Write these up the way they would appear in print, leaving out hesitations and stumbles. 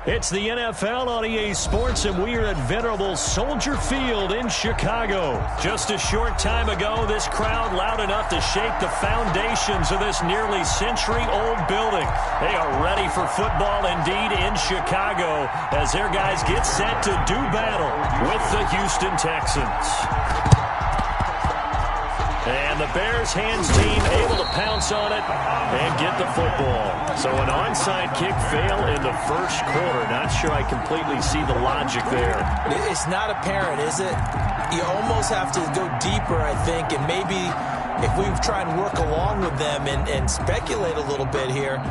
It's the NFL on EA Sports, and we are at venerable Soldier Field in Chicago. Just a short time ago, this crowd loud enough to shake the foundations of this nearly century-old building. They are ready for football indeed in Chicago as their guys get set to do battle with the Houston Texans. And the Bears hands team able to pounce on it and get the football. So an onside kick fail in the first quarter. Not sure I completely see the logic there. It's not apparent, is it? You almost have to go deeper, I think, and maybe if we try and work along with them and speculate a little bit here,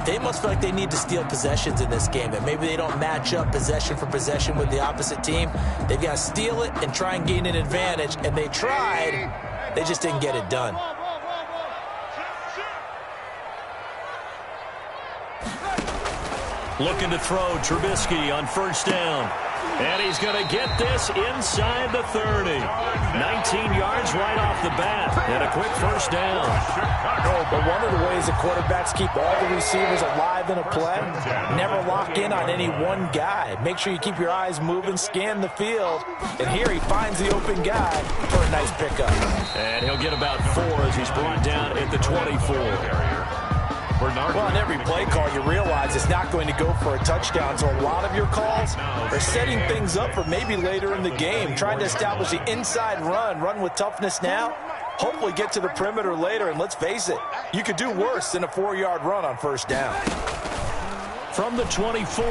they must feel like they need to steal possessions in this game, and maybe they don't match up possession for possession with the opposite team. They've got to steal it and try and gain an advantage, and they tried. They just didn't get it done. Looking to throw, Trubisky on first down. And he's going to get this inside the 30. 19 yards right off the bat. And a quick first down. But one of the ways the quarterbacks keep all the receivers alive in a play, never lock in on any one guy. Make sure you keep your eyes moving, scan the field. And here he finds the open guy for a nice pickup. And he'll get about 4 as he's brought down at the 24. Well, on every play call, you realize it's not going to go for a touchdown. So a lot of your calls are setting things up for maybe later in the game, trying to establish the inside run with toughness now, hopefully get to the perimeter later. And let's face it, you could do worse than a 4-yard run on first down. From the 24,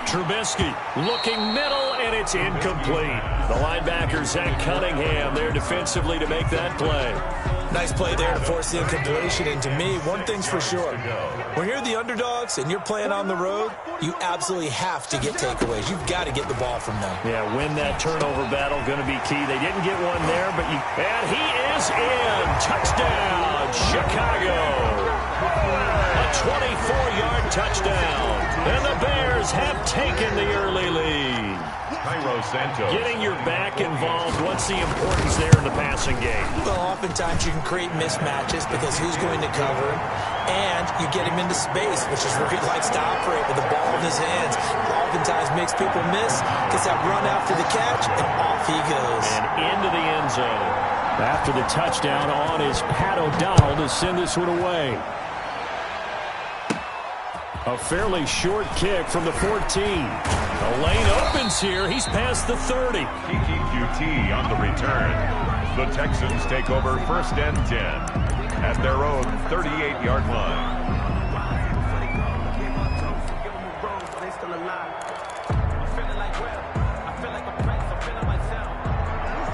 Trubisky looking middle, and it's incomplete. The linebacker, Zach Cunningham, there defensively to make that play. Nice play there to force the incompletion. And to me, one thing's for sure. When you're the underdogs and you're playing on the road, you absolutely have to get takeaways. You've got to get the ball from them. Yeah, win that turnover battle, going to be key. They didn't get one there, but and he is in. Touchdown, Chicago. A 24-yard touchdown. And the Bears have taken the early lead. Getting your back involved, what's the importance there in the passing game? Well, oftentimes you can create mismatches because who's going to cover him, and you get him into space, which is where he likes to operate with the ball in his hands. Oftentimes makes people miss, gets that run after the catch, and off he goes. And into the end zone. After the touchdown on is Pat O'Donnell to send this one away. A fairly short kick from the 14. The lane opens here. He's past the 30. PGQT on the return. The Texans take over first and 10 at their own 38-yard line.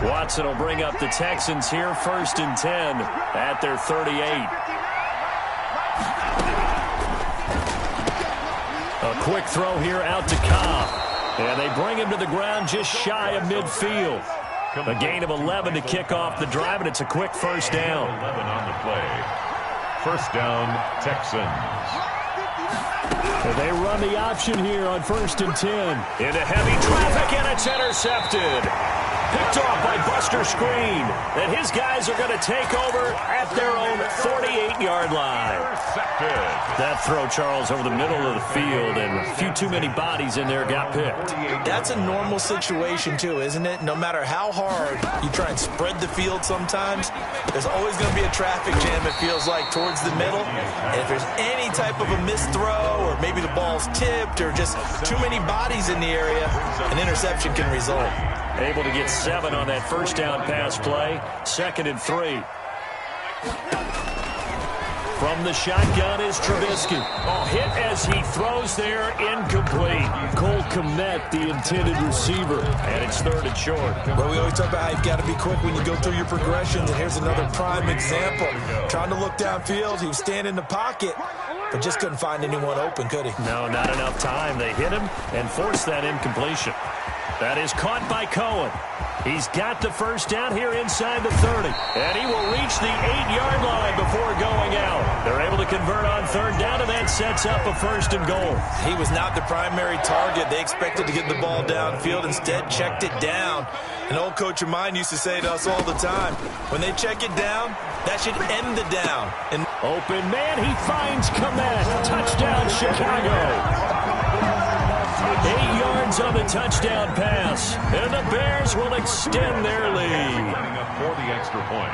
Watson will bring up the Texans here first and 10 at their 38. A quick throw here out to Cobb. And they bring him to the ground just shy of midfield. A gain of 11 to kick off the drive, and it's a quick first down. 11 on the play. First down, Texans. And they run the option here on first and 10. Into heavy traffic, and it's intercepted. Picked off by Buster Screen. And his guys are going to take over at their own 48-yard line. That throw, Charles, over the middle of the field, and a few too many bodies in there got picked. That's a normal situation, too, isn't it? No matter how hard you try and spread the field sometimes, there's always going to be a traffic jam, it feels like, towards the middle. And if there's any type of a missed throw, or maybe the ball's tipped, or just too many bodies in the area, an interception can result. Able to get 7 on that first down pass play. 2nd and 3. From the shotgun is Trubisky. Oh, hit as he throws there, incomplete. Cole Kmet, the intended receiver, and it's 3rd and short. Well, we always talk about how you've got to be quick when you go through your progressions, and here's another prime example. Trying to look downfield, he was standing in the pocket, but just couldn't find anyone open, could he? No, not enough time. They hit him and forced that incompletion. That is caught by Cohen. He's got the first down here inside the 30. And he will reach the 8-yard line before going out. They're able to convert on 3rd down, and that sets up a 1st and goal. He was not the primary target. They expected to get the ball downfield. Instead, checked it down. An old coach of mine used to say to us all the time, when they check it down, that should end the down. And open man, he finds Kmet. Touchdown, Chicago. on the touchdown pass. And the Bears will extend their lead. Running up for the extra point.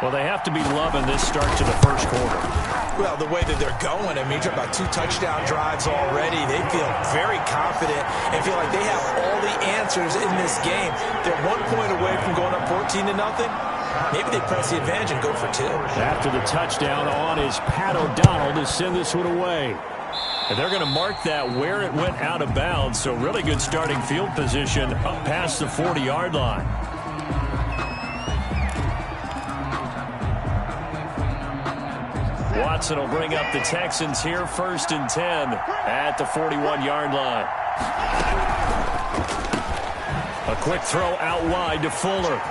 Well, they have to be loving this start to the first quarter. Well, the way that they're going, I mean, you're talking about 2 touchdown drives already. They feel very confident and feel like they have all the answers in this game. They're 1 point away from going up 14-0. Maybe they press the advantage and go for 2. After the touchdown on is Pat O'Donnell to send this one away. And they're going to mark that where it went out of bounds. So really good starting field position up past the 40-yard line. Watson will bring up the Texans here 1st and 10 at the 41-yard line. A quick throw out wide to Fuller.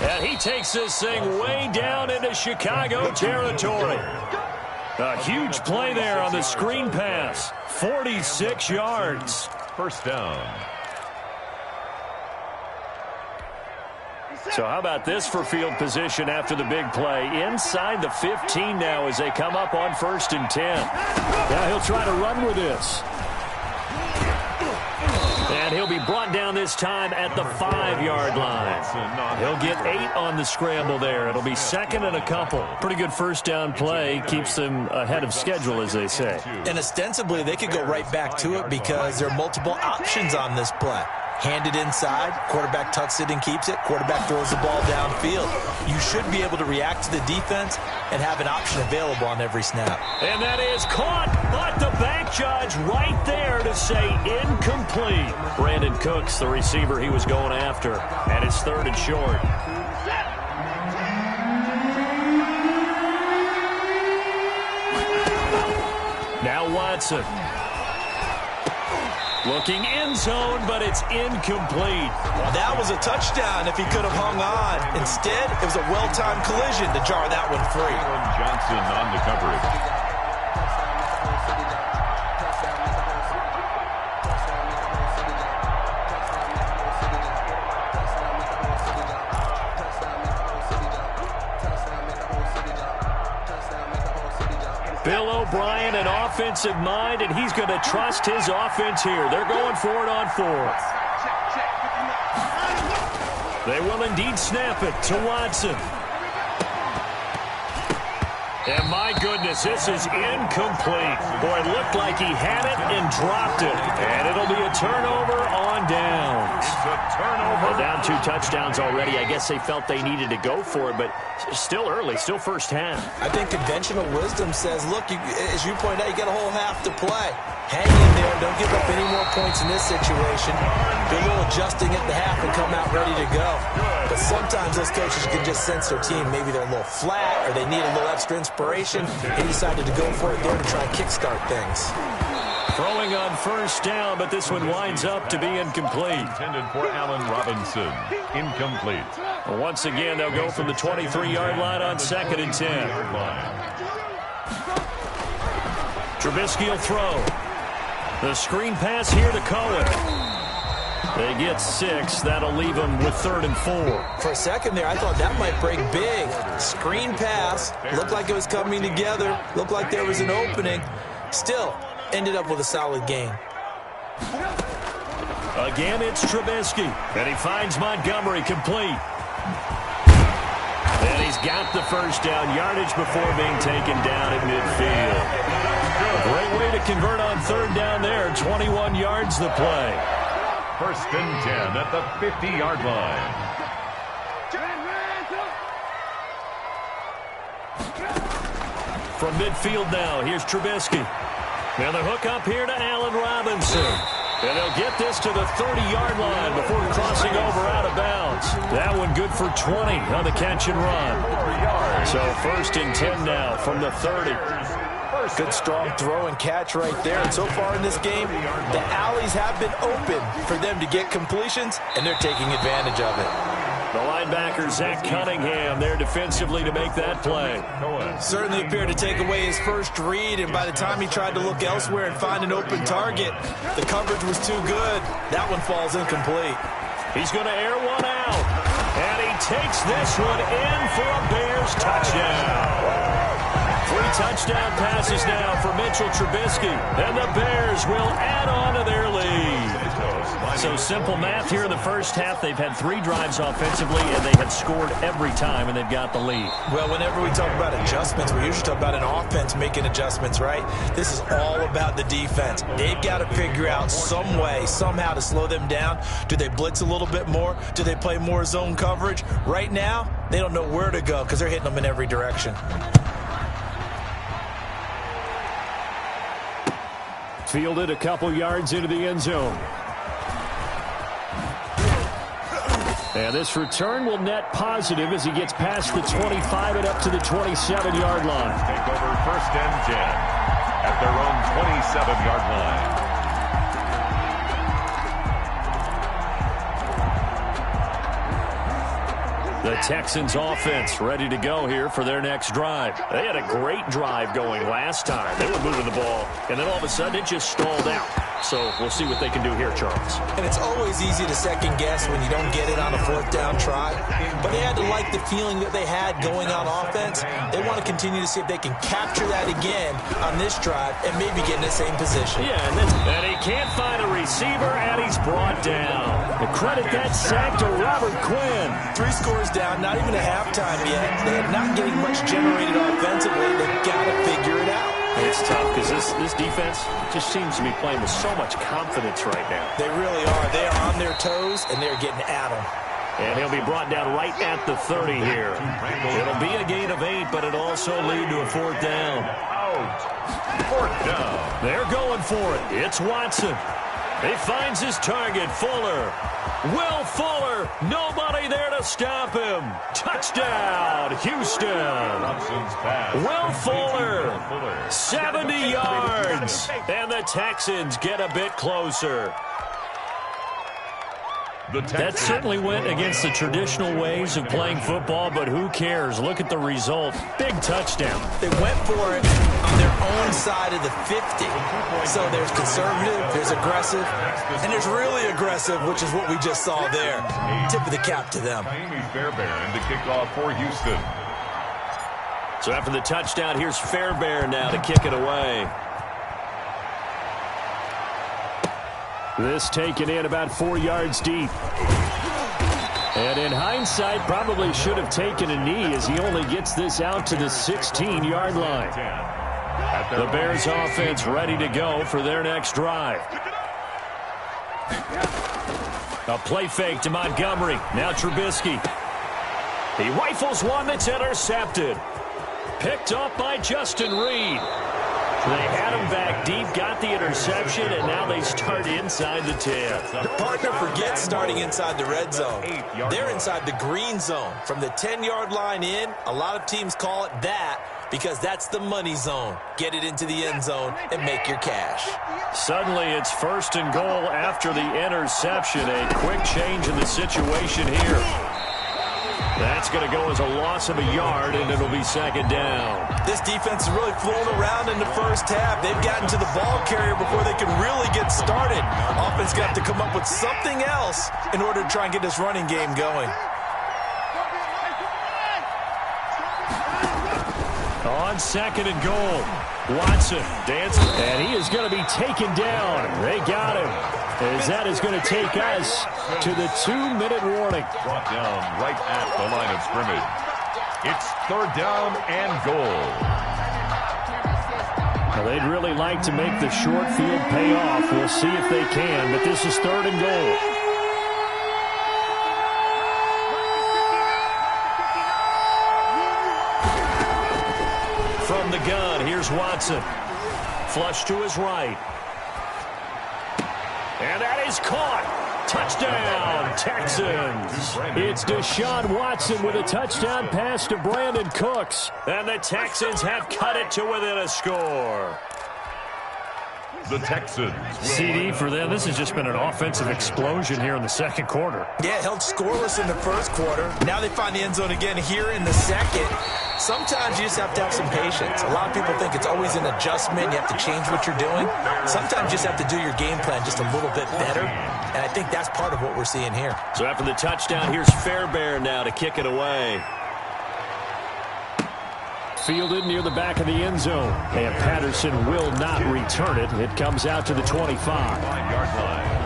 And he takes this thing way down into Chicago territory. A huge play there on the screen pass. 46 yards. First down. So how about this for field position after the big play? Inside the 15 now as they come up on 1st and 10. Now he'll try to run with this. And he'll be brought down this time at the 5-yard line. He'll get 8 on the scramble there. It'll be 2nd and a couple. Pretty good first down play. Keeps them ahead of schedule, as they say. And ostensibly, they could go right back to it because there are multiple options on this play. Handed inside, quarterback tucks it and keeps it, quarterback throws the ball downfield. You should be able to react to the defense and have an option available on every snap. And that is caught, but the back judge right there to say incomplete. Brandon Cooks, the receiver he was going after, and it's 3rd and short. Now Watson. Looking end zone, but it's incomplete. Well, that was a touchdown if he could have hung on. Instead, it was a well-timed collision to jar that one free. Johnson on the coverage. Bill O'Brien, an offensive mind, and he's going to trust his offense here. They're going for it on 4th. They will indeed snap it to Watson. And my goodness, this is incomplete. Boy, it looked like he had it and dropped it. And it'll be a turnover on downs. It's a turnover. Well, down 2 touchdowns already. I guess they felt they needed to go for it, but still early, still first half. I think conventional wisdom says, look, as you point out, you got a whole half to play. Hang in there. Don't give up any more points in this situation. Do a little adjusting at the half and come out ready to go. But sometimes those coaches can just sense their team. Maybe they're a little flat or they need a little extra inspiration. He decided to go for it there to try and kickstart things. Throwing on 1st down, but this one winds up to be incomplete. Intended for Allen Robinson. Incomplete. Well, once again, they'll go from the 23-yard line on 2nd and 10. Trubisky will throw. The screen pass here to Cohen. They get 6. That'll leave them with 3rd and 4. For a second there, I thought that might break big. Screen pass. Looked like it was coming together. Looked like there was an opening. Still, ended up with a solid game. Again, it's Trubisky. And he finds Montgomery complete. And he's got the first down. Yardage before being taken down at midfield. Great way to convert on 3rd down there. 21 yards the play. 1st and 10 at the 50-yard line. From midfield now, here's Trubisky. Now the hook up here to Allen Robinson. And they'll get this to the 30-yard line before crossing over out of bounds. That one good for 20 on the catch and run. So 1st and 10 now from the 30. Good strong throw and catch right there. And so far in this game, the alleys have been open for them to get completions, and they're taking advantage of it. The linebacker, Zach Cunningham, there defensively to make that play. Certainly appeared to take away his first read, and by the time he tried to look elsewhere and find an open target, the coverage was too good. That one falls incomplete. He's going to air one out, and he takes this one in for a Bears touchdown. 3 touchdown passes now for Mitchell Trubisky. And the Bears will add on to their lead. So simple math here in the first half. They've had 3 drives offensively, and they have scored every time, and they've got the lead. Well, whenever we talk about adjustments, we usually talk about an offense making adjustments, right? This is all about the defense. They've got to figure out some way, somehow to slow them down. Do they blitz a little bit more? Do they play more zone coverage? Right now, they don't know where to go because they're hitting them in every direction. Fielded a couple yards into the end zone. And this return will net positive as he gets past the 25 and up to the 27-yard line. Take over first and 10 at their own 27-yard line. The Texans offense ready to go here for their next drive. They had a great drive going last time. They were moving the ball, and then all of a sudden it just stalled out. So we'll see what they can do here, Charles. And it's always easy to second guess when you don't get it on a 4th down try. But they had to like the feeling that they had going on offense. They want to continue to see if they can capture that again on this drive and maybe get in the same position. Yeah, and he can't find a receiver, and he's brought down. The credit that sack to Robert Quinn. 3 scores down, not even a halftime yet. They're not getting much generated offensively. They've got to figure it out. It's tough because this defense just seems to be playing with so much confidence right now. They really are. They are on their toes, and they're getting at them. And he'll be brought down right at the 30 here. It'll be a gain of 8, but it'll also lead to a 4th down. Out. 4th down. They're going for it. It's Watson. He finds his target, Fuller. Will Fuller, nobody there to stop him. Touchdown, Houston. Will Fuller, 70 yards. And the Texans get a bit closer. That certainly went against the traditional ways of playing football, but who cares? Look at the result. Big touchdown. They went for it on their own side of the 50. So there's conservative, there's aggressive, and there's really aggressive, which is what we just saw there. Tip of the cap to them. Fairbairn to kick off for Houston. So after the touchdown, here's Fairbairn now to kick it away. This taken in about 4 yards deep. And in hindsight, probably should have taken a knee as he only gets this out to the 16-yard line. The Bears offense ready to go for their next drive. A play fake to Montgomery. Now Trubisky. He rifles one that's intercepted. Picked up by Justin Reed. They had him back deep, got the interception, and now they start inside the 10. The partner forgets starting inside the red zone. They're inside the green zone. From the 10-yard line in, a lot of teams call it that because that's the money zone. Get it into the end zone and make your cash. Suddenly it's 1st and goal after the interception. A quick change in the situation here. That's going to go as a loss of a yard, and it'll be 2nd down. This defense is really flown around in the first half. They've gotten to the ball carrier before they can really get started. Offense got to come up with something else in order to try and get this running game going. On 2nd and goal, Watson dancing, and he is going to be taken down. They got him, as that is going to take us to the 2-minute warning. Brought down right at the line of scrimmage. It's 3rd down and goal. Now, they'd really like to make the short field pay off. We'll see if they can, but this is 3rd and goal. From the gun, here's Watson. Flush to his right. And that is caught. Touchdown, Texans. It's Deshaun Watson with a touchdown pass to Brandon Cooks. And the Texans have cut it to within a score. The Texans. CD for them. This has just been an offensive explosion here in the 2nd quarter. Yeah, held scoreless in the 1st quarter. Now they find the end zone again here in the 2nd. Sometimes you just have to have some patience. A lot of people think it's always an adjustment. You have to change what you're doing. Sometimes you just have to do your game plan just a little bit better. And I think that's part of what we're seeing here. So after the touchdown, here's Fairbairn now to kick it away. fielded near the back of the end zone. And Patterson will not return it. It comes out to the 25. 5-yard line.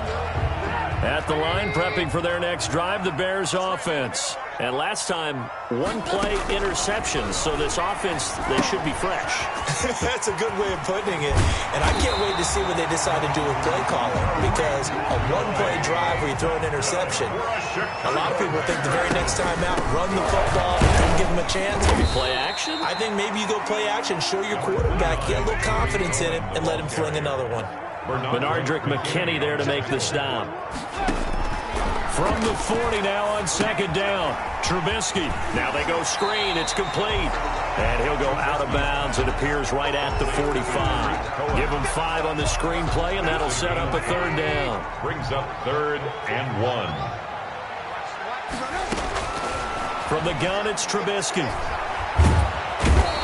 At the line, prepping for their next drive, the Bears offense. And last time, one-play interceptions, so this offense, they should be fresh. That's a good way of putting it. And I can't wait to see what they decide to do with play calling, because a one-play drive where you throw an interception, a lot of people think the very next time out, run the football, and give them a chance. Maybe play action? I think maybe you go play action, show your quarterback, get a little confidence in it, and let him fling another one. Benardrick McKinney there to make the stop. From the 40 now on second down. Trubisky. Now they go screen. It's complete. And he'll go out of bounds. It appears right at the 45. Give him 5 on the screen play, and that'll set up a third down. Brings up 3rd and 1. From the gun, it's Trubisky.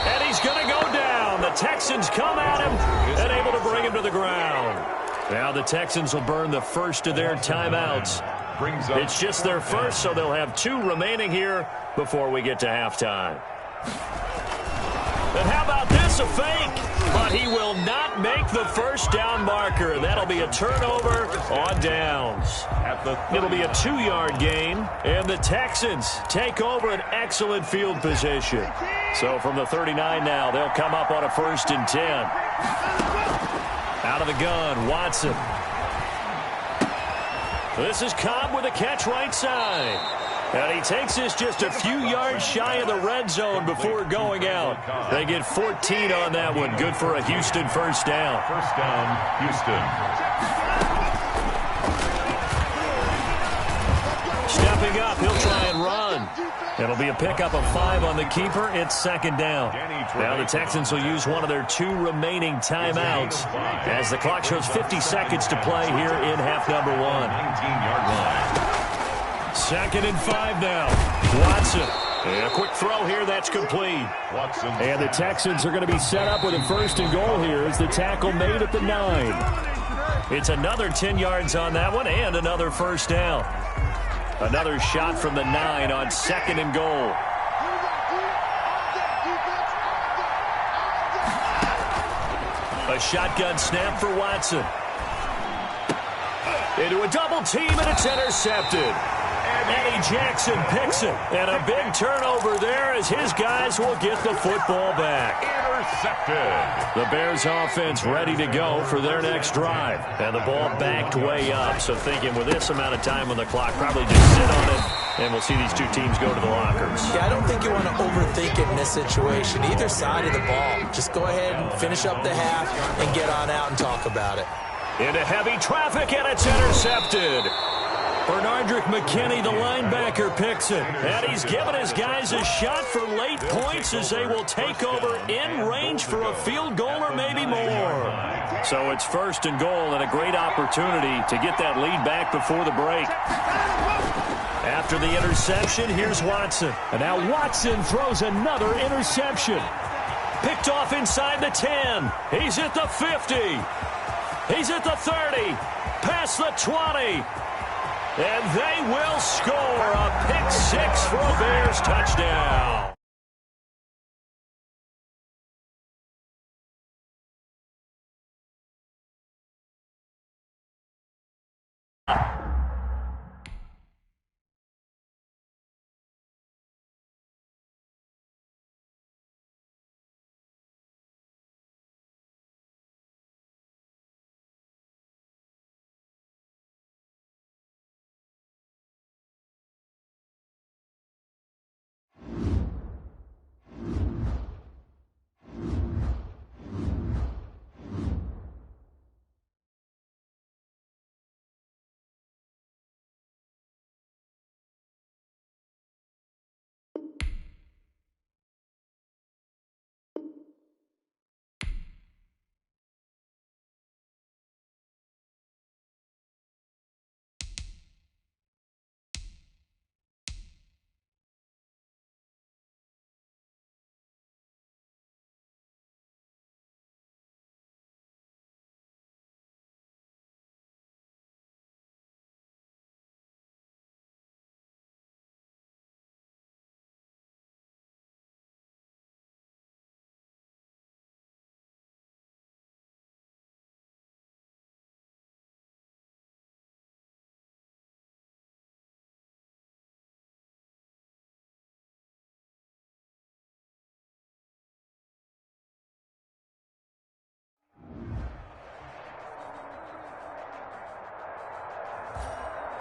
And he's going to go down. The Texans come at him and able to bring him to the ground. Now the Texans will burn the first of their timeouts. It's just their first, so they'll have 2 remaining here before we get to halftime. And how about this, a fake? But he will not make the first down marker. That'll be a turnover on downs. It'll be a 2-yard gain, and the Texans take over an excellent field position. So from the 39 now, they'll come up on a 1st and 10. Out of the gun, Watson. This is Cobb with a catch right side. And he takes this just a few yards shy of the red zone before going out. They get 14 on that one. Good for a Houston first down. First down, Houston. Stepping up, he'll try and run. It'll be a pickup of 5 on the keeper. It's second down. Now the Texans will use one of their 2 remaining timeouts as the clock shows 50 seconds to play here in half number 1. 19-yard line. 2nd and 5 now. Watson. And a quick throw here. That's complete. Watson. And the Texans are going to be set up with a 1st and goal here as the tackle made at the 9. It's another 10 yards on that one and another first down. Another shot from the 9 on 2nd and goal. A shotgun snap for Watson. Into a double team, and it's intercepted. Eddie Jackson picks it. And a big turnover there as his guys will get the football back. Intercepted. The Bears offense ready to go for their next drive. And the ball backed way up. So thinking with this amount of time on the clock, probably just sit on it. And we'll see these 2 teams go to the lockers. Yeah, I don't think you want to overthink it in this situation. Either side of the ball. Just go ahead and finish up the half and get on out and talk about it. Into heavy traffic, and it's intercepted. Benardrick McKinney, the linebacker, picks it. And he's given his guys a shot for late points as they will take over in range for a field goal or maybe more. So it's 1st and goal and a great opportunity to get that lead back before the break. After the interception, here's Watson. And now Watson throws another interception. Picked off inside the 10. He's at the 50. He's at the 30. Past the 20. And they will score a pick 6 for a Bears touchdown.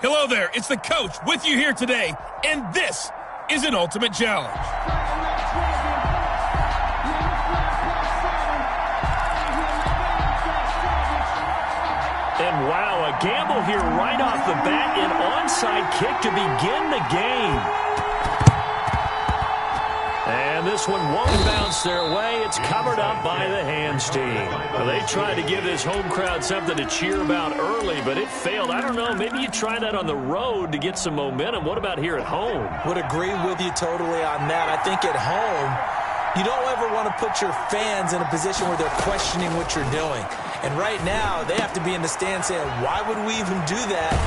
Hello there, it's the coach with you here today, and this is an ultimate challenge. And wow, a gamble here right off the bat, an onside kick to begin the game. And this one won't bounce their way. It's covered up by the hands team. Well, they tried to give this home crowd something to cheer about early, but it failed. I don't know, maybe you try that on the road to get some momentum. What about here at home? Would agree with you totally on that. I think at home, you don't ever want to put your fans in a position where they're questioning what you're doing. And right now, they have to be in the stand saying, why would we even do that?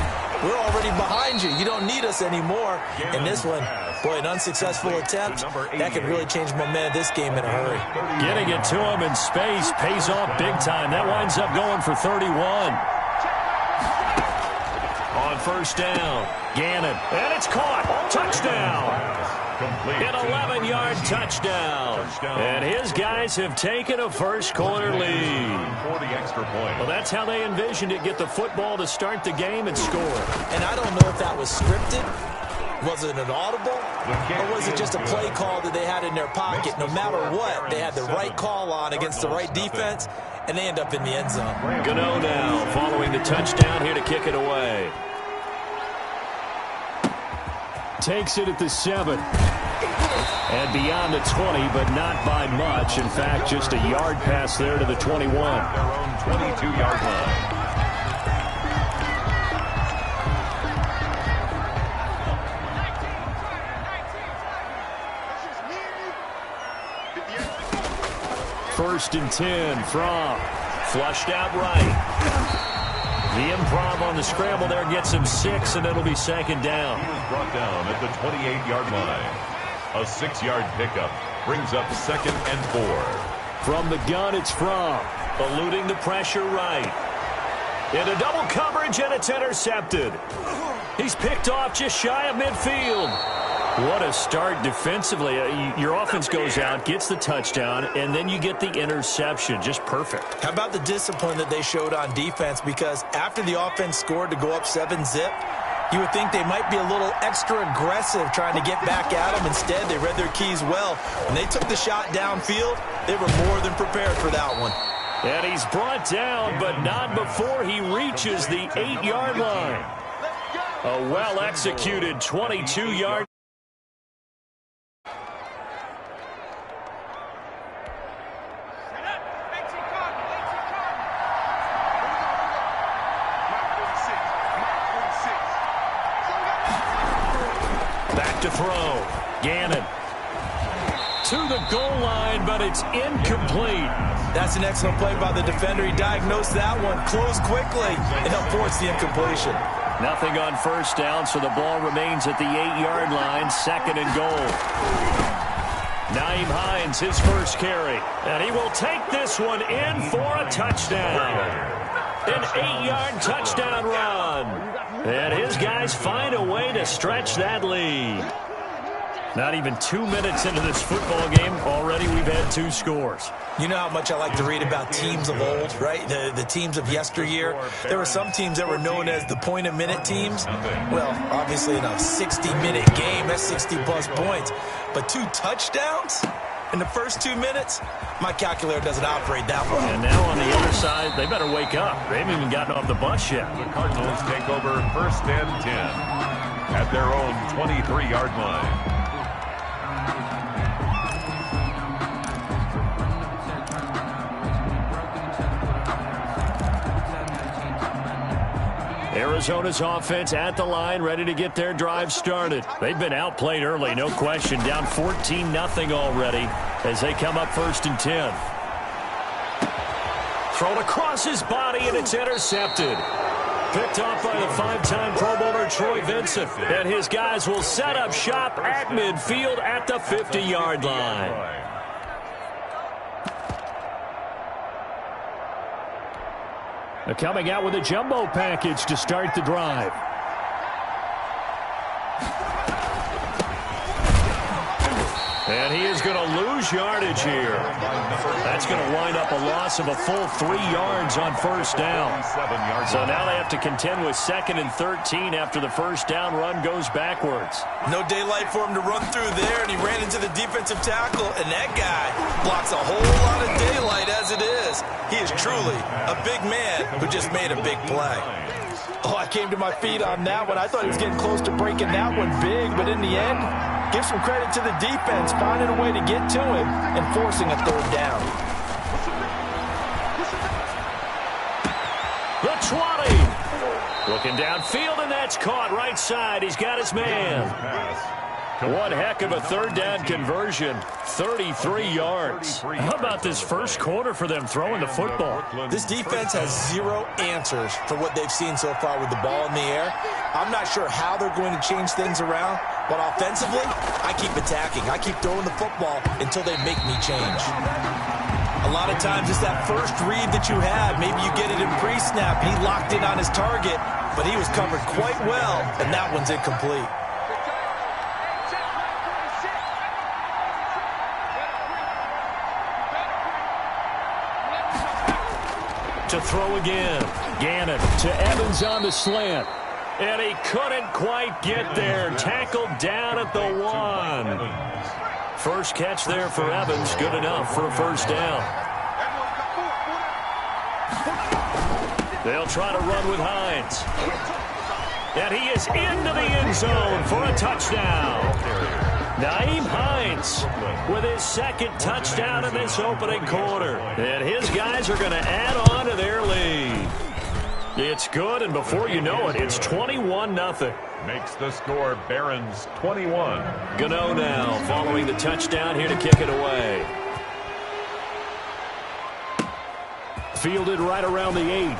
We're already behind you. You don't need us anymore. And this one, boy, an unsuccessful attempt, that could really change momentum of this game in a hurry. Getting it to him in space pays off big time. That winds up going for 31. On first down, Gannon, and it's caught. Touchdown. An 11-yard touchdown. And his guys have taken a first-quarter lead. Well, that's how they envisioned it. Get the football to start the game and score. And I don't know if that was scripted. Was it an audible? Or was it just a play call that they had in their pocket? No matter what, they had the right call on against the right defense, and they end up in the end zone. Gano now following the touchdown here to kick it away. Takes it at the 7. And beyond the 20, but not by much. In fact, just a yard pass there to the 21. Their own 22-yard line. First and 10 from flushed out right. The improv on the scramble there gets him 6, and it'll be second down. He was brought down at the 28-yard line. A 6-yard pickup brings up 2nd and 4. From the gun, it's From. Eluding the pressure right. Into double coverage, and it's intercepted. He's picked off just shy of midfield. What a start defensively. Your offense goes out, gets the touchdown, and then you get the interception. Just perfect. How about the discipline that they showed on defense? Because after the offense scored to go up 7-zip, you would think they might be a little extra aggressive trying to get back at them. Instead, they read their keys well. When they took the shot downfield, they were more than prepared for that one. And he's brought down, but not before he reaches the 8-yard line. A well-executed 22-yard. Back to throw. Gannon. To the goal line, but it's incomplete. That's an excellent play by the defender. He diagnosed that one, closed quickly, and helped force the incompletion. Nothing on first down, so the ball remains at the 8-yard line, 2nd and goal. Naeem Hines, his first carry. And he will take this one in for a touchdown. An 8-yard touchdown run. And his guys find a way to stretch that lead. Not even 2 minutes into this football game, already we've had 2 scores. You know how much I like to read about teams of old, right? The teams of yesteryear. There were some teams that were known as the point-a-minute teams. Well, obviously in a 60-minute game, that's 60-plus points. But 2 touchdowns in the first 2 minutes? My calculator doesn't operate that way. And now on the other side, they better wake up. They haven't even gotten off the bus yet. The Cardinals take over 1st and 10 at their own 23-yard line. Arizona's offense at the line, ready to get their drive started. They've been outplayed early, no question. Down 14-0 already as they come up 1st and 10. Thrown across his body, and it's intercepted. Picked off by the 5-time Pro Bowler Troy Vincent. And his guys will set up shop at midfield at the 50-yard line. Coming out with a jumbo package to start the drive. And he is going to lose yardage here. That's going to wind up a loss of a full 3 yards on first down. So now they have to contend with 2nd and 13 after the first down run goes backwards. No daylight for him to run through there, and he ran into the defensive tackle, and that guy blocks a whole lot of daylight as it is. He is truly a big man who just made a big play. Oh, I came to my feet on that one. I thought he was getting close to breaking that one big, but in the end, give some credit to the defense, finding a way to get to him and forcing a 3rd down. The 20. Looking downfield, and that's caught right side. He's got his man. One heck of a 3rd down conversion, 33 yards. How about this first quarter for them throwing the football? This defense has 0 answers for what they've seen so far with the ball in the air. I'm not sure how they're going to change things around, but offensively, I keep attacking. I keep throwing the football until they make me change. A lot of times it's that first read that you have. Maybe you get it in pre-snap. He locked in on his target, but he was covered quite well, and that one's incomplete. To throw again. Gannon to Evans on the slant. And he couldn't quite get there. Tackled down at the 1. First catch there for Evans. Good enough for a first down. They'll try to run with Hines. And he is into the end zone for a touchdown. Nyheim Hines with his 2nd touchdown in this opening quarter. And his guys are going to add on to their lead. It's good, and before you know it, it's 21-0. Makes the score Barons 21. Gano now following the touchdown here to kick it away. Fielded right around the 8.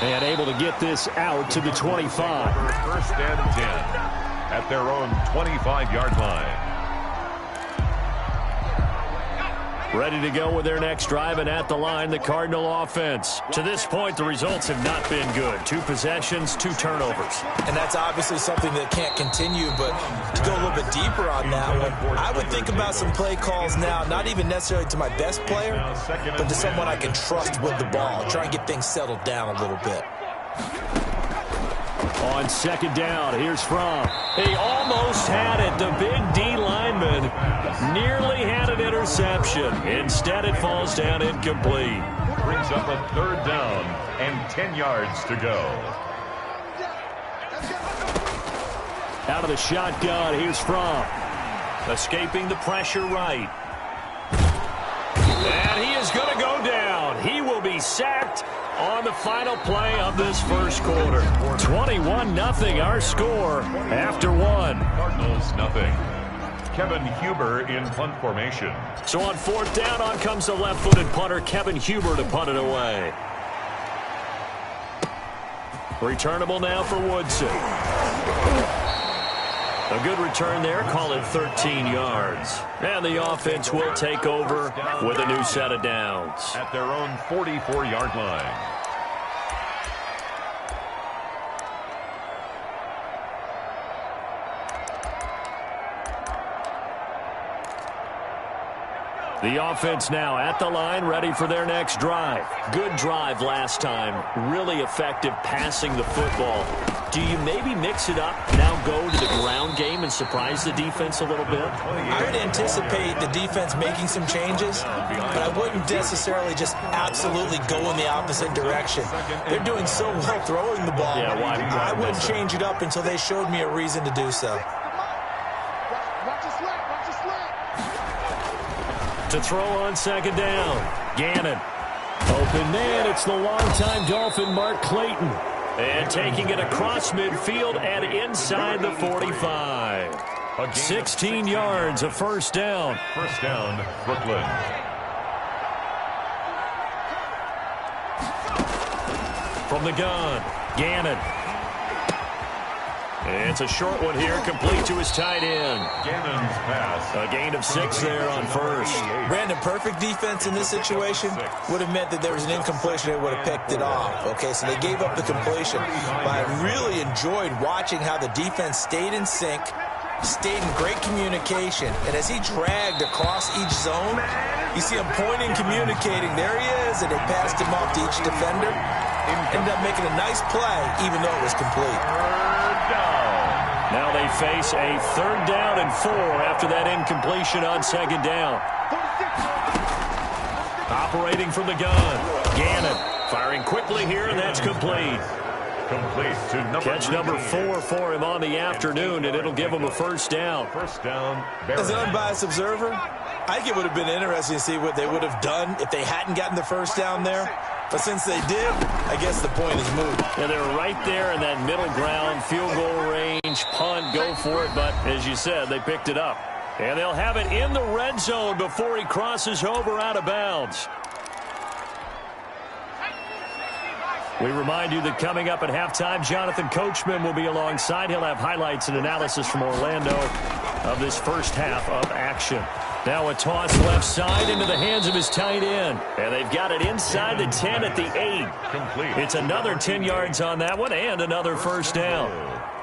And able to get this out to the 25. First and 10. At their own 25-yard line. Ready to go with their next drive, and at the line, the Cardinal offense. To this point, the results have not been good. 2 possessions, 2 turnovers. And that's obviously something that can't continue, but to go a little bit deeper on that one, I would think about some play calls now, not even necessarily to my best player, but to someone I can trust with the ball. Try and get things settled down a little bit. On 2nd down, here's Fromm. He almost had it. The big D lineman nearly had an interception. Instead, it falls down incomplete. Brings up a 3rd down and 10 yards to go. Out of the shotgun, here's Fromm. Escaping the pressure right. And he is going to go down. He will be sacked on the final play of this first quarter. 21-0 our score after 1. Cardinals nothing. Kevin Huber in punt formation. So on 4th down, on comes the left-footed punter Kevin Huber to punt it away. Returnable now for Woodson. A good return there, call it 13 yards. And the offense will take over with a new set of downs. At their own 44-yard line. The offense now at the line, ready for their next drive. Good drive last time. Really effective passing the football. Do you maybe mix it up, now go to the ground game and surprise the defense a little bit? I would anticipate the defense making some changes, but I wouldn't necessarily just absolutely go in the opposite direction. They're doing so well throwing the ball. Yeah, I wouldn't change it up until they showed me a reason to do so. To throw on 2nd down. Gannon. Open man. It's the longtime Dolphin, Mark Clayton. And taking it across midfield and inside the 45. 16 yards, a first down. First down, Brooklyn. From the gun, Gannon. It's a short one here, complete to his tight end. Gannon's pass. A gain of 6 there on first. Brandon, perfect defense in this situation would have meant that there was an incompletion. They would have picked it off. Okay, so they gave up the completion. But I really enjoyed watching how the defense stayed in sync, stayed in great communication. And as he dragged across each zone, you see him pointing, communicating. There he is, and they passed him off to each defender. Ended up making a nice play, even though it was complete. Now they face a 3rd down and 4 after that incompletion on 2nd down. Operating from the gun, Gannon firing quickly here, and that's complete. Complete to Catch number 4 for him on the afternoon, and it'll give him a 1st down. First down. As an unbiased observer, I think it would have been interesting to see what they would have done if they hadn't gotten the 1st down there. But since they did, I guess the point is moot. Yeah, they were right there in that middle ground, field goal range, punt, go for it. But as you said, they picked it up. And they'll have it in the red zone before he crosses over out of bounds. We remind you that coming up at halftime, Jonathan Coachman will be alongside. He'll have highlights and analysis from Orlando of this first half of action. Now a toss left side into the hands of his tight end. And they've got it inside the 10 at the 8. Complete. It's another 10 yards on that one and another 1st down.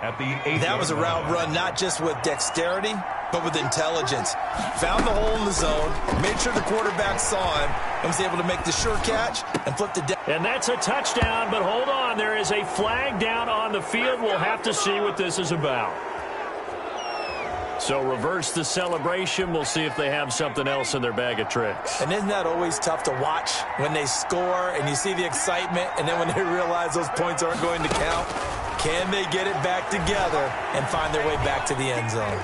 At the 8. That was a route run not just with dexterity, but with intelligence. Found the hole in the zone, made sure the quarterback saw him, and was able to make the sure catch and flip the down. And that's a touchdown, but hold on. There is a flag down on the field. We'll have to see what this is about. So reverse the celebration. We'll see if they have something else in their bag of tricks. And isn't that always tough to watch when they score and you see the excitement, and then when they realize those points aren't going to count? Can they get it back together and find their way back to the end zone?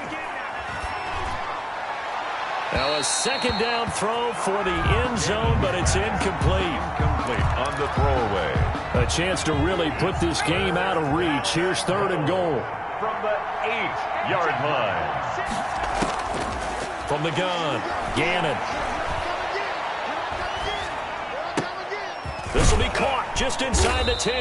Now a 2nd down throw for the end zone, but it's incomplete. Complete on the throwaway. A chance to really put this game out of reach. Here's 3rd and goal. From the 8-yard line. From the gun, Gannon. This will be caught just inside the 10.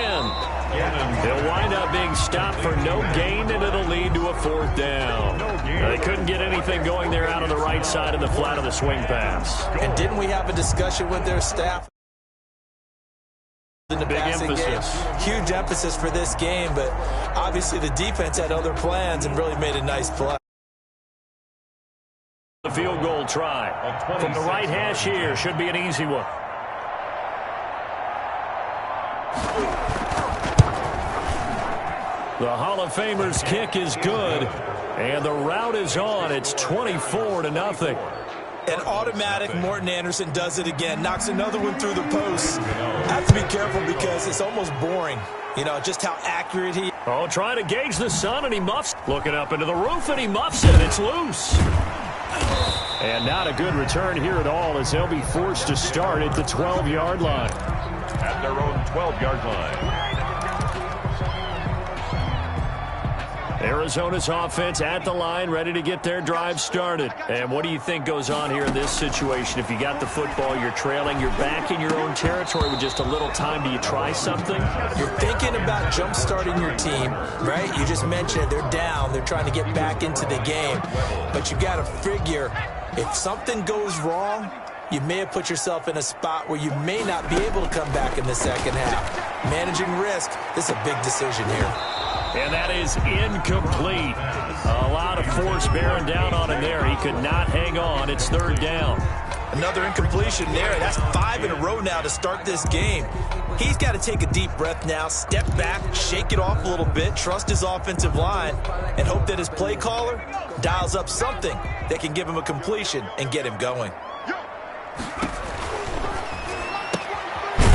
He'll wind up being stopped for no gain, and it'll lead to a 4th down. They couldn't get anything going there out on the right side of the flat of the swing pass. And didn't we have a discussion with their staff in the Big passing emphasis. game? Huge emphasis for this game, but obviously the defense had other plans and really made a nice play. The field goal try from the right hash here should be an easy one. The Hall of Famer's kick is good, and the route is on. It's 24-0. And automatic, Morton Anderson does it again, knocks another one through the post. I have to be careful because it's almost boring, you know, just how accurate he is. Oh, trying to gauge the sun, and he muffs. Looking up into the roof, and he muffs it. It's loose. And not a good return here at all, as they'll be forced to start at the 12-yard line. At their own 12-yard line. Arizona's offense at the line, ready to get their drive started. And what do you think goes on here in this situation? If you got the football, you're trailing, you're back in your own territory with just a little time. Do you try something? You're thinking about jump-starting your team, right? You just mentioned it. They're down. They're trying to get back into the game. But you got to figure, if something goes wrong, you may have put yourself in a spot where you may not be able to come back in the second half. Managing risk, this is a big decision here. And that is incomplete. A lot of force bearing down on him there. He could not hang on. It's 3rd down. Another incompletion there. That's 5 in a row now to start this game. He's got to take a deep breath now, step back, shake it off a little bit, trust his offensive line, and hope that his play caller dials up something that can give him a completion and get him going.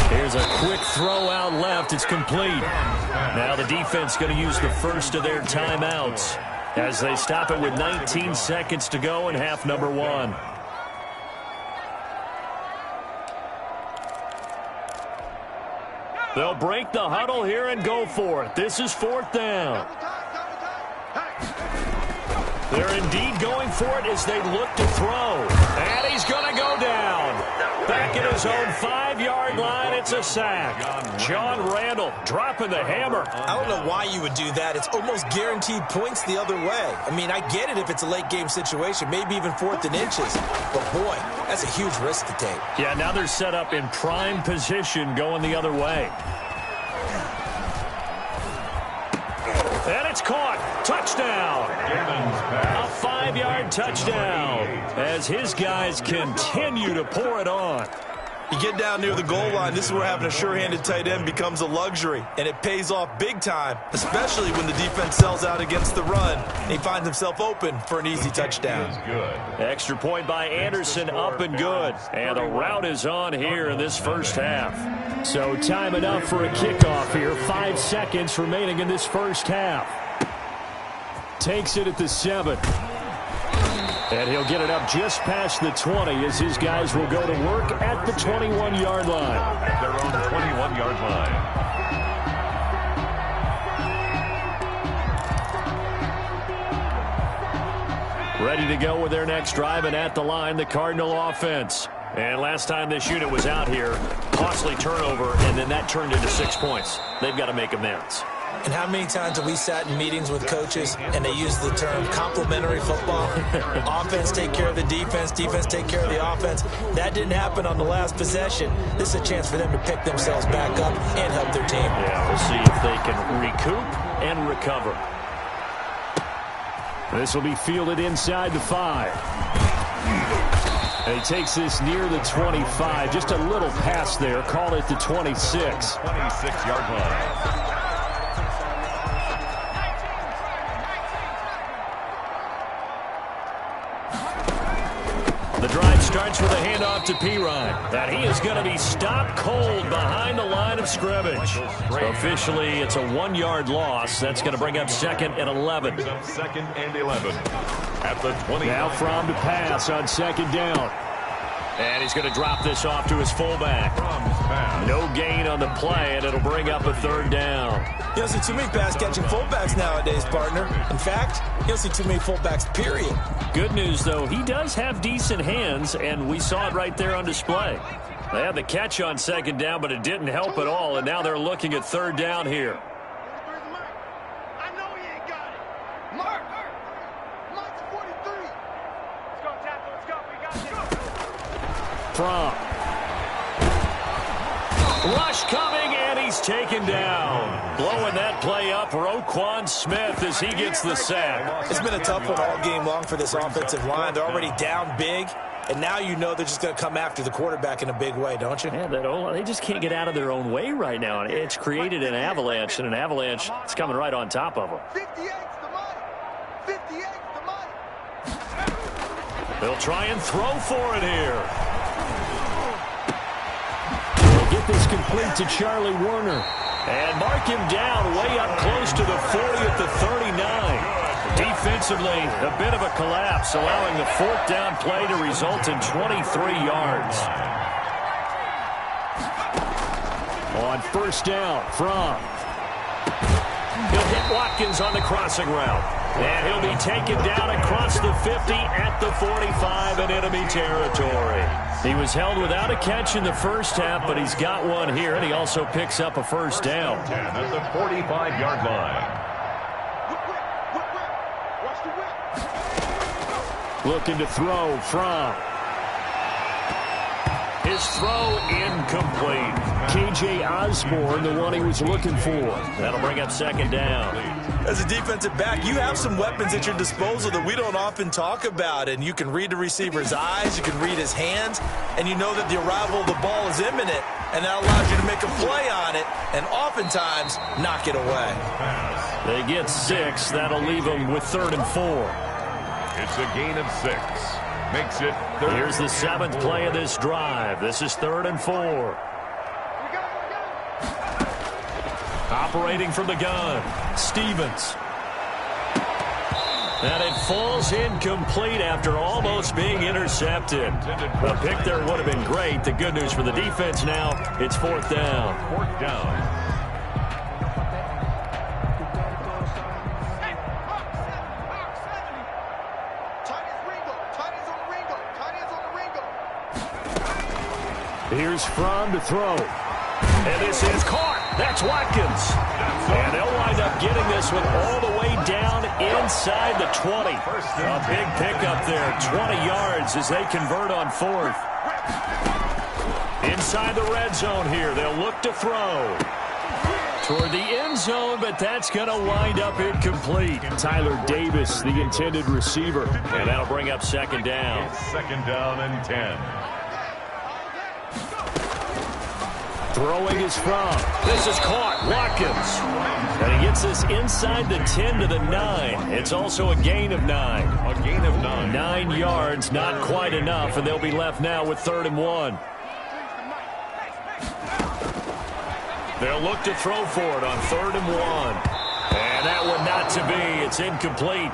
Here's a quick throw out left. It's complete. Now the defense going to use the first of their timeouts as they stop it with 19 seconds to go in half number 1. They'll break the huddle here and go for it. This is 4th down. They're indeed going for it as they look to throw. And he's going to go down. Back at his own 5-yard line, it's a sack. John Randall dropping the hammer. I don't know why you would do that. It's almost guaranteed points the other way. I mean, I get it if it's a late-game situation, maybe even 4th and inches. But, boy, that's a huge risk to take. Yeah, now they're set up in prime position going the other way. And it's caught. Touchdown. A 5-yard touchdown as his guys continue to pour it on. You get down near the goal line, this is where having a sure-handed tight end becomes a luxury, and it pays off big time, especially when the defense sells out against the run. He finds himself open for an easy touchdown. Extra point by Anderson, up and good. And the route is on here in this first half. So time enough for a kickoff here. 5 seconds remaining in this first half. Takes it at the 7. And he'll get it up just past the 20 as his guys will go to work at the 21-yard line. At their own 21-yard line. Ready to go with their next drive, and at the line, the Cardinal offense. And last time this unit was out here, costly turnover, and then that turned into 6 points. They've got to make amends. And how many times have we sat in meetings with coaches and they use the term complementary football? Offense take care of the defense, defense take care of the offense. That didn't happen on the last possession. This is a chance for them to pick themselves back up and help their team. Yeah, we'll see if they can recoup and recover. This will be fielded inside the 5. And he takes this near the 25. Just a little pass there. Call it the 26. 26-yard line. The drive starts with a handoff to Pirine. And he is going to be stopped cold behind the line of scrimmage. Officially, it's a 1-yard loss. That's going to bring up 2nd and 11. Second and 11 at the 20. Now Fromm to pass on 2nd down. And he's going to drop this off to his fullback. No gain on the play, and it'll bring up a 3rd down. You don't see too many pass-catching fullbacks nowadays, partner. In fact, you don't see too many fullbacks, period. Good news, though, he does have decent hands, and we saw it right there on display. They had the catch on 2nd down, but it didn't help at all, and now they're looking at 3rd down here. I know he ain't got it. Mark's 43. Let's go, tackle. Let's go. We got this. Fromm. Rush coming, and he's taken down. Blowing that play up, Roquan Smith, as he gets the sack. It's been a tough one all game long for this offensive line. They're already down big, and now you know they're just going to come after the quarterback in a big way, don't you? Yeah, they just can't get out of their own way right now. It's created an avalanche, and an avalanche is coming right on top of them. 58's the money. 58's the money. They'll try and throw for it here. Get this complete to Charlie Warner. And mark him down way up close to the 40 at the 39. Defensively, a bit of a collapse, allowing the 4th down play to result in 23 yards. On 1st down, Fromm. He'll hit Watkins on the crossing route. And he'll be taken down across the 50 at the 45 in enemy territory. He was held without a catch in the first half, but he's got one here, and he also picks up a 1st down. At the 45-yard line. Watch the whip. Looking to throw from. His throw incomplete. K.J. Osborne, the one he was looking for. That'll bring up 2nd down. As a defensive back, you have some weapons at your disposal that we don't often talk about, and you can read the receiver's eyes, you can read his hands, and you know that the arrival of the ball is imminent, and that allows you to make a play on it, and oftentimes knock it away. They get 6. That'll leave them with 3rd and 4. It's a gain of 6. Makes it 3rd. Here's the 7th play of this drive. This is 3rd and 4. Operating from the gun, Stevens. And it falls incomplete after almost being intercepted. A pick there would have been great. The good news for the defense now, it's 4th down. 4th down. Here's Fromm to throw. And this is caught. That's Watkins. And they'll wind up getting this one all the way down inside the 20. A big pickup there, 20 yards as they convert on 4th. Inside the red zone here, they'll look to throw. Toward the end zone, but that's going to wind up incomplete. Tyler Davis, the intended receiver. And that'll bring up second down. Second down and 10. Throwing is from. This is caught. Watkins. And he gets this inside the 10 to the 9. It's also a gain of 9. A gain of 9. 9 yards, not quite enough, and they'll be left now with 3rd and 1. They'll look to throw for it on 3rd and 1. And that one not to be. It's incomplete.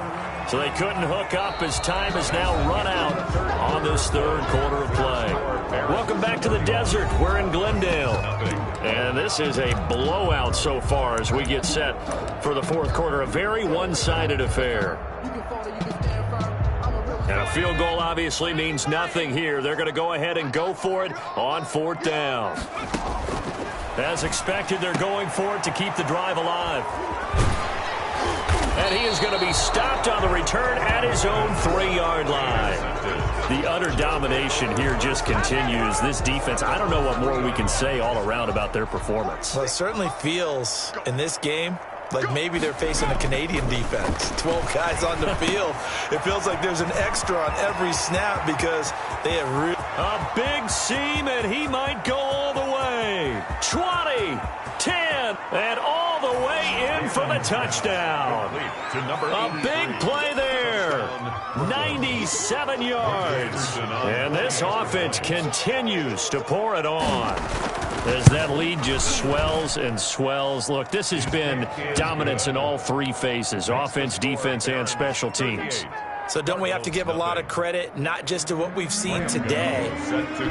So they couldn't hook up as time has now run out on this 3rd quarter of play. Welcome back to the desert. We're in Glendale. And this is a blowout so far as we get set for the 4th quarter. A very one-sided affair. And a field goal obviously means nothing here. They're going to go ahead and go for it on 4th down. As expected, they're going for it to keep the drive alive. And he is going to be stopped on the return at his own 3-yard line. The utter domination here just continues. This defense, I don't know what more we can say all around about their performance. Well, it certainly feels in this game like maybe they're facing a Canadian defense. 12 guys on the field. It feels like there's an extra on every snap because they have a big seam, and he might go all the way. 20, 10, and all the way in for the touchdown. A big play there. 97 yards. And this offense continues to pour it on as that lead just swells and swells. Look, this has been dominance in all 3 phases, offense, defense, and special teams. So don't we have to give a lot of credit, not just to what we've seen today,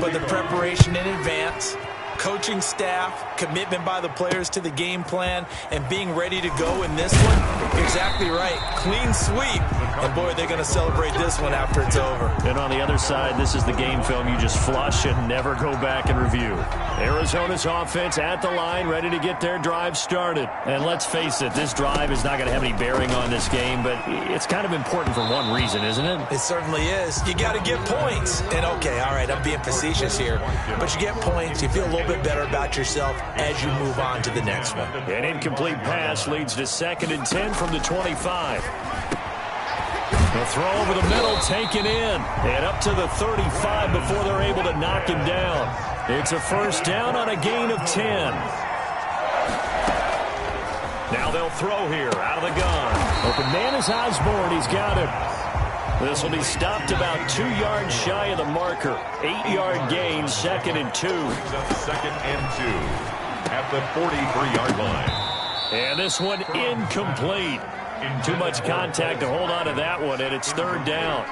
but the preparation in advance, coaching staff, commitment by the players to the game plan, and being ready to go in this one? You're exactly right. Clean sweep. And, boy, they're going to celebrate this one after it's over. And on the other side, this is the game film you just flush and never go back and review. Arizona's offense at the line, ready to get their drive started. And let's face it, this drive is not going to have any bearing on this game, but it's kind of important for one reason, isn't it? It certainly is. You got to get points. And, okay, all right, I'm being facetious here, but you get points, you feel a little bit better about yourself as you move on to the next one. An incomplete pass leads to 2nd and 10 from the 25. The throw over the middle taken in and up to the 35 before they're able to knock him down. It's a 1st down on a gain of 10. Now they'll throw here out of the gun. Open man is Osborne. He's got him. This will be stopped about 2 yards shy of the marker. 8-yard gain, 2nd and 2. 2nd and 2 at the 43-yard line. And this one incomplete. Too much contact to hold on to that one, and it's 3rd down.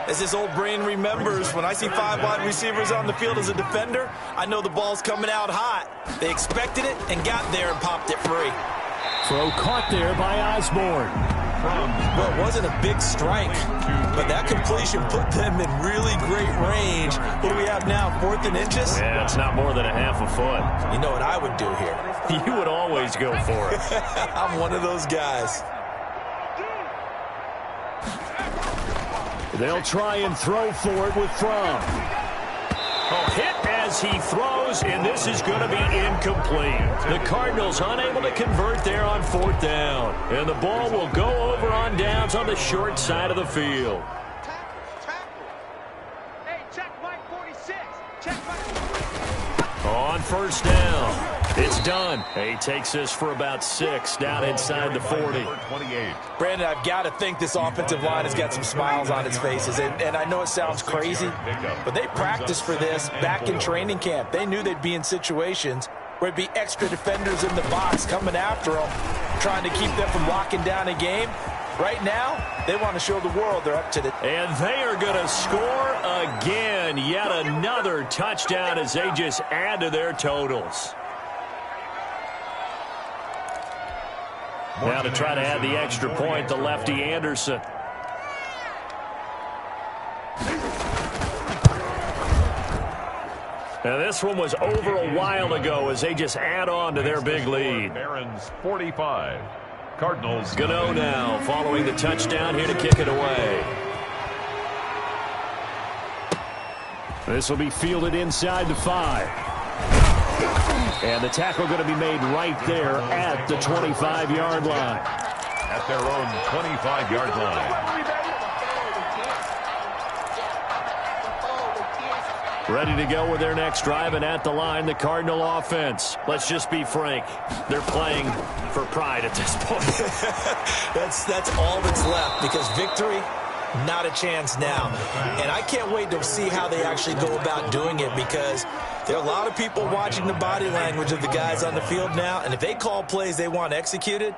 As his old brain remembers, when I see 5 wide receivers on the field as a defender, I know the ball's coming out hot. They expected it and got there and popped it free. Throw caught there by Osborne. Well, it wasn't a big strike, but that completion put them in really great range. What do we have now, 4th and inches? Yeah, it's not more than a half a foot. You know what I would do here? You would always go for it. I'm one of those guys. They'll try and throw for it with Fromm. Hit as he throws, and this is going to be incomplete. The Cardinals unable to convert there on 4th down. And the ball will go over on downs on the short side of the field. Hey, check Mike 46. Check Mike. On 1st down. It's done. He takes this for about 6 down inside the 40. Brandon, I've got to think this offensive line has got some smiles on its faces. And I know it sounds crazy, but they practiced for this back in training camp. They knew they'd be in situations where it'd be extra defenders in the box coming after them, trying to keep them from locking down a game. Right now, they want to show the world they're up to it. And they are going to score again. Yet another touchdown as they just add to their totals. Now to try to add the extra point, the lefty Anderson. Now this one was over a while ago as they just add on to their big lead. Barons 45. Cardinals. Gano now following the touchdown here to kick it away. This will be fielded inside the 5. And the tackle going to be made right there at the 25-yard line. At their own 25-yard line. Ready to go with their next drive, and at the line, the Cardinal offense. Let's just be frank. They're playing for pride at this point. That's all that's left, because victory, not a chance now. And I can't wait to see how they actually go about doing it, because there are a lot of people watching the body language of the guys on the field now, and if they call plays they want executed,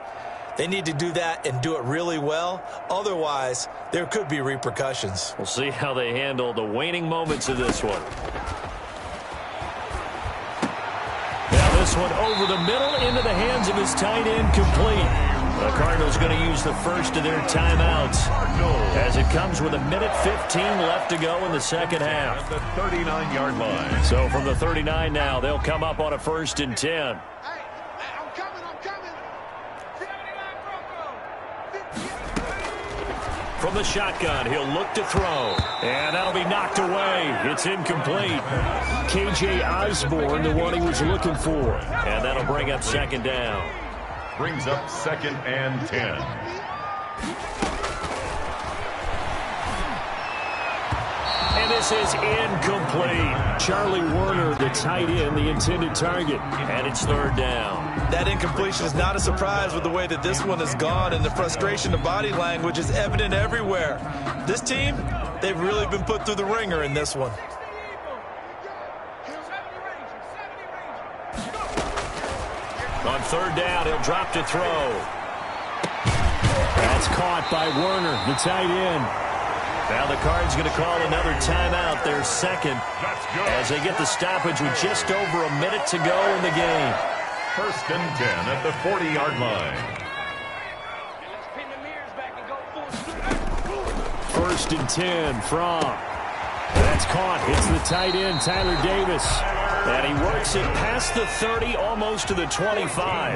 they need to do that and do it really well. Otherwise, there could be repercussions. We'll see how they handle the waning moments of this one. Now this one over the middle into the hands of his tight end, complete. The Cardinals going to use the first of their timeouts as it comes with 1:15 left to go in the second half. At the 39-yard line. So from the 39 now, they'll come up on a 1st and 10. From the shotgun, he'll look to throw. And that'll be knocked away. It's incomplete. K.J. Osborne, the one he was looking for. And that'll bring up second down. Brings up 2nd and 10. And this is incomplete. Charlie Werner, the tight end, the intended target. And it's 3rd down. That incompletion is not a surprise with the way that this one has gone, and the frustration of body language is evident everywhere. This team, they've really been put through the ringer in this one. On 3rd down, he'll drop to throw. That's caught by Werner, the tight end. Now the Cards going to call another timeout, their second, as they get the stoppage with just over a minute to go in the game. 1st and 10 at the 40-yard line. 1st and 10 from. That's caught. It's the tight end, Tyler Davis. And he works it past the 30, almost to the 25.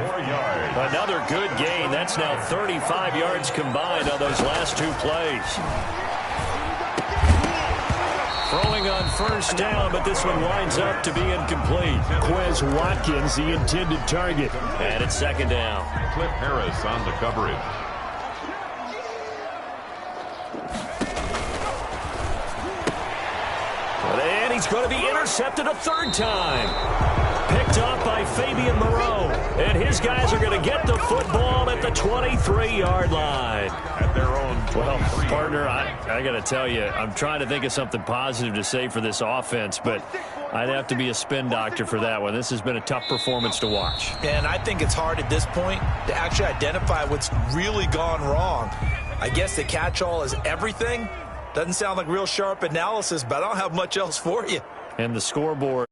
Another good gain. That's now 35 yards combined on those last 2 plays. Throwing on 1st down, but this one winds up to be incomplete. Quez Watkins, the intended target. And it's 2nd down. Cliff Harris on the coverage. And he's going to be intercepted a 3rd time. Picked off by Fabian Moreau. And his guys are going to get the football at the 23-yard line. At their own 23. Well, partner, I got to tell you, I'm trying to think of something positive to say for this offense, but I'd have to be a spin doctor for that one. This has been a tough performance to watch. And I think it's hard at this point to actually identify what's really gone wrong. I guess the catch-all is everything. Doesn't sound like real sharp analysis, but I don't have much else for you. And the scoreboard.